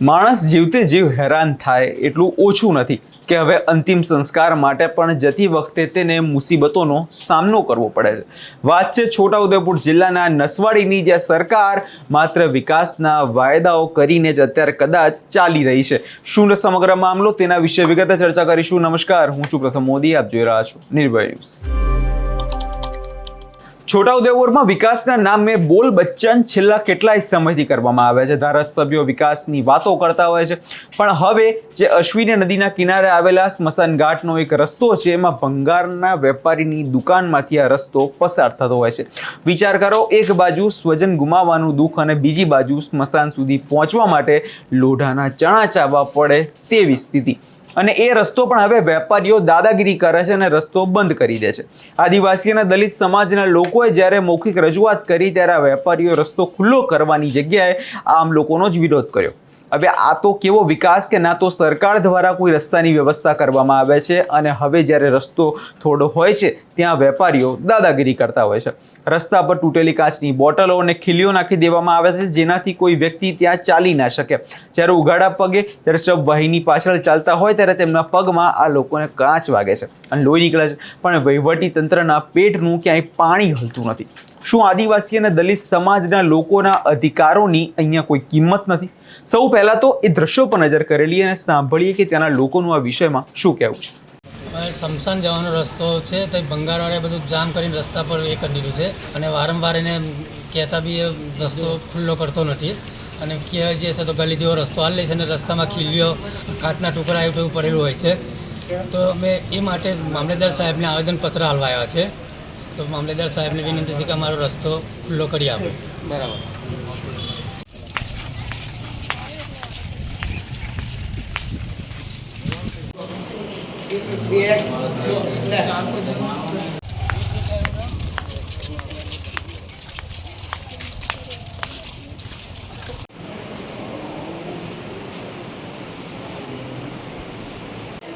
માણસ જીવતે જીવ હેરાન થાય એટલું ઓછું નથી કે હવે અંતિમ સંસ્કાર માટે પણ જતી વખતે તેને મુસીબતોનો સામનો કરવો પડે છે। વાત છે છોટાઉદેપુર જિલ્લાના નસવાડીની, જ્યાં સરકાર માત્ર વિકાસના વાયદાઓ કરીને જ અત્યારે કદાચ ચાલી રહી છે। શું સમગ્ર મામલો, તેના વિશે વિગતે ચર્ચા કરીશું। નમસ્કાર, હું છું પ્રથમ મોદી, આપ જોઈ રહ્યા છો નિર્ભય ન્યૂઝ। છોટાઉદેપુરમાં વિકાસના નામે બોલ બચ્ચન છેલ્લા કેટલાય સમયથી કરવામાં આવે છે। ધારાસભ્યો વિકાસની વાતો કરતા હોય છે, પણ હવે જે અશ્વિની નદીના કિનારે આવેલા સ્મશાન ઘાટનો એક રસ્તો છે, એમાં ભંગારના વેપારીની દુકાનમાંથી આ રસ્તો પસાર થતો હોય છે। વિચાર કરો, એક બાજુ સ્વજન ગુમાવવાનું દુઃખ અને બીજી બાજુ સ્મશાન સુધી પહોંચવા માટે લોઢાના ચણા ચાવવા પડે તેવી સ્થિતિ। અને એ રસ્તો પણ હવે વેપારીઓ દાદાગીરી કરે છે અને રસ્તો બંધ કરી દે છે। આદિવાસી અને દલિત સમાજના લોકોએ જ્યારે મૌખિક રજૂઆત કરી ત્યારે આ વેપારીઓ રસ્તો ખુલ્લો કરવાની જગ્યાએ આમ લોકોનો જ વિરોધ કર્યો। હવે આ તો કેવો વિકાસ કે ના તો સરકાર દ્વારા કોઈ રસ્તાની વ્યવસ્થા કરવામાં આવે છે, અને હવે જ્યારે રસ્તો થોડો હોય છે ત્યાં વેપારીઓ દાદાગીરી કરતા હોય છે। રસ્તા પર તૂટેલી કાચની બોટલો અને ખીલીઓ નાખી દેવામાં આવે છે, જેનાથી કોઈ વ્યક્તિ ત્યાં ચાલી ના શકે। જ્યારે ઉઘાડા પગે, જ્યારે શબવાહિની પાછળ ચાલતા હોય ત્યારે તેમના પગમાં આ લોકોને કાચ વાગે છે અને લોહી નીકળે છે, પણ વહીવટી તંત્રના પેટનું ક્યાંય પાણી હલતું નથી। શું આદિવાસી અને દલિત સમાજના લોકોના અધિકારોની અહીંયા કોઈ કિંમત નથી? સૌ પહેલાં તો એ દ્રશ્યો પર નજર કરેલી અને સાંભળીએ કે ત્યાંના લોકોનું આ વિષયમાં શું કહેવું છે। શમશાન જવાનો રસ્તો છે તો ભંગારવાળાએ બધું જામ કરીને રસ્તા પર એ કરી દીધું છે, અને વારંવાર એને કહેતા બી એ રસ્તો ખુલ્લો કરતો નથી, અને કહેવાય જે છે તો ગલી જેવો રસ્તો હાલ લે છે, અને રસ્તામાં ખીલીઓ, કાચના ટુકડા એવું પડેલું હોય છે। તો અમે એ માટે મામલેદાર સાહેબને આવેદનપત્ર હાલવા આવ્યા છે। તો મામલેદાર સાહેબને વિનંતી છે કે અમારો રસ્તો ખુલ્લો કરી આપે। બરાબર।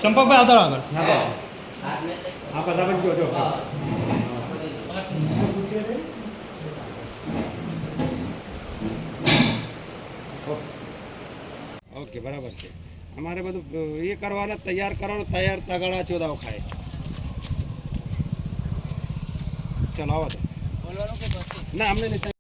ચંપકભાઈ આવતા આગળ હા ફટાફટ જોજો। ઓકે, બરાબર છે। અમારે બધું એ કરવાના તૈયાર કરવાનું, તૈયાર તગાડા ચોદાઓ ખાય। ચલો આવો તો ના અમને નહીં।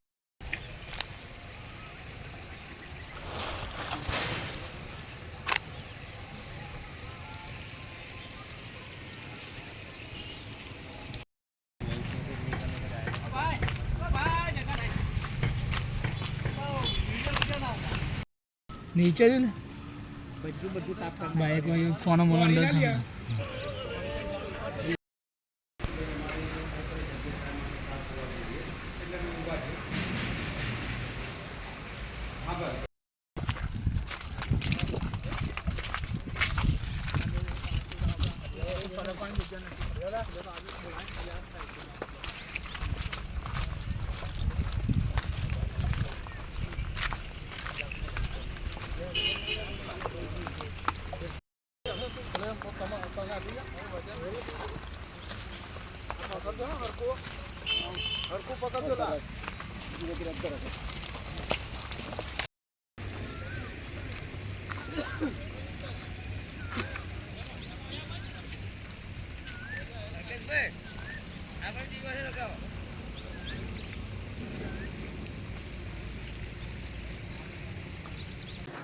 નીચે જ ને બધું બાઈક ફોન અંદર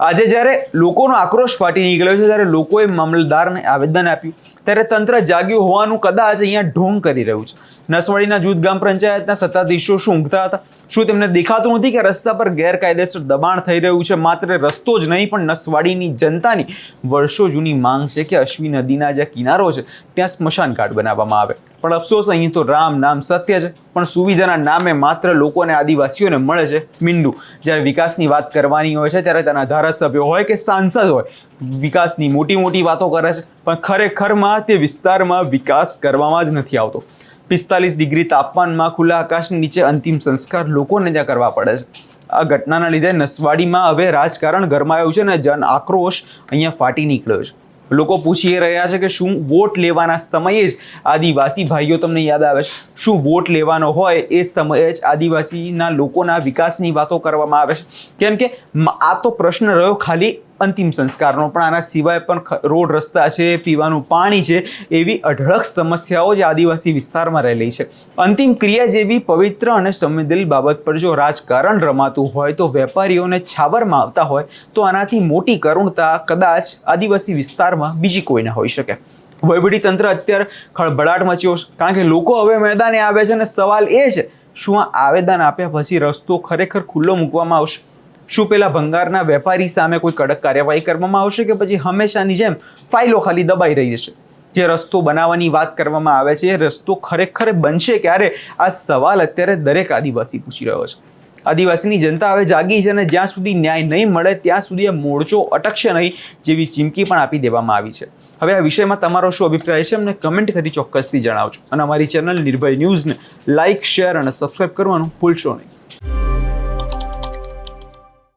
આજે જ્યારે લોકોનો આક્રોશ ફાટી નીકળ્યો છે, ત્યારે લોકોએ મામલતદારને આવેદન આપ્યું, ત્યારે તંત્ર જાગ્યું હોવાનું કદાચ અહીંયા ઢોંગ કરી રહ્યું છે। નસવાડીના જૂથ ગ્રામ પંચાયતના સત્તાધીશો શું ઊંઘતા હતા? શું તેમને દેખાતું નથી કે રસ્તા પર ગેરકાયદેસર દબાણ થઈ રહ્યું છે? માત્ર રસ્તો જ નહીં, પણ નસવાડીની જનતાની વર્ષો જૂની માંગ છે કે અશ્વિની નદીના જે કિનારો છે ત્યાં સ્મશાન ઘાટ બનાવવામાં આવે। પણ અફસોસ, અહીં તો રામ નામ સત્ય છે, પણ સુવિધાના નામે માત્ર લોકોને, આદિવાસીઓને મળે છે મીંડું। જ્યારે વિકાસની વાત કરવાની હોય છે ત્યારે તેના ધારાસભ્યો હોય કે સાંસદ હોય, વિકાસની મોટી મોટી વાતો કરે છે, પણ ખરેખરમાં તે વિસ્તારમાં વિકાસ કરવામાં જ નથી આવતો। 45 ડિગ્રી તાપમાનમાં ખુલ્લા આકાશની નીચે અંતિમ સંસ્કાર લોકોને ત્યાં કરવા પડે છે। આ ઘટનાના લીધે નસવાડીમાં હવે રાજકારણ ગરમાયું છે અને જન આક્રોશ અહીંયા ફાટી નીકળ્યો છે। લોકો પૂછી રહ્યા છે કે શું વોટ લેવાના સમયે જ આદિવાસી ભાઈઓ તમને યાદ આવે છે? શું વોટ લેવાનો હોય એ સમયે જ આદિવાસીના લોકોના વિકાસની વાતો કરવામાં આવે છે? કેમ કે આ તો પ્રશ્ન રહ્યો ખાલી અંતિમ સંસ્કારનો, પણ આના સિવાય પણ રોડ રસ્તા છે, પીવાનું પાણી છે, એવી અઢળક સમસ્યાઓ જે આદિવાસી વિસ્તારમાં રહેલી છે. અંતિમ ક્રિયા જેવી પવિત્ર અને સંવેદનશીલ બાબત પર જો રાજકારણ રમાતું હોય તો વેપારીઓને છાવરમાં આવતા હોય તો આનાથી મોટી કરુણતા કદાચ આદિવાસી વિસ્તારમાં બીજી કોઈ ના હોઈ શકે. વહીવટીતંત્ર અત્યારે ખળભળાટ મચ્યો છે, કારણ કે લોકો હવે મેદાને આવે છે અને સવાલ એ છે, શું આ આવેદન આપ્યા પછી રસ્તો ખરેખર ખુલ્લો મૂકવામાં આવશે? શું પેલા ભંગારના વેપારી સામે કોઈ કડક કાર્યવાહી કરવામાં આવશે કે પછી હંમેશાની જેમ ફાઇલો ખાલી દબાઈ રહી છે? જે રસ્તો બનાવવાની વાત કરવામાં આવે છે એ રસ્તો ખરેખર બનશે ક્યારે? આ સવાલ અત્યારે દરેક આદિવાસી પૂછી રહ્યો છે. આદિવાસીની જનતા હવે જાગી છે અને જ્યાં સુધી ન્યાય નહીં મળે ત્યાં સુધી આ મોરચો અટકશે નહીં જેવી ચીમકી પણ આપી દેવામાં આવી છે. હવે આ વિષયમાં તમારો શું અભિપ્રાય છે અમને કમેન્ટ કરી ચોક્કસથી જણાવજો અને અમારી ચેનલ નિર્ભય ન્યૂઝને લાઇક, શેર અને સબસ્ક્રાઇબ કરવાનું ભૂલશો નહીં.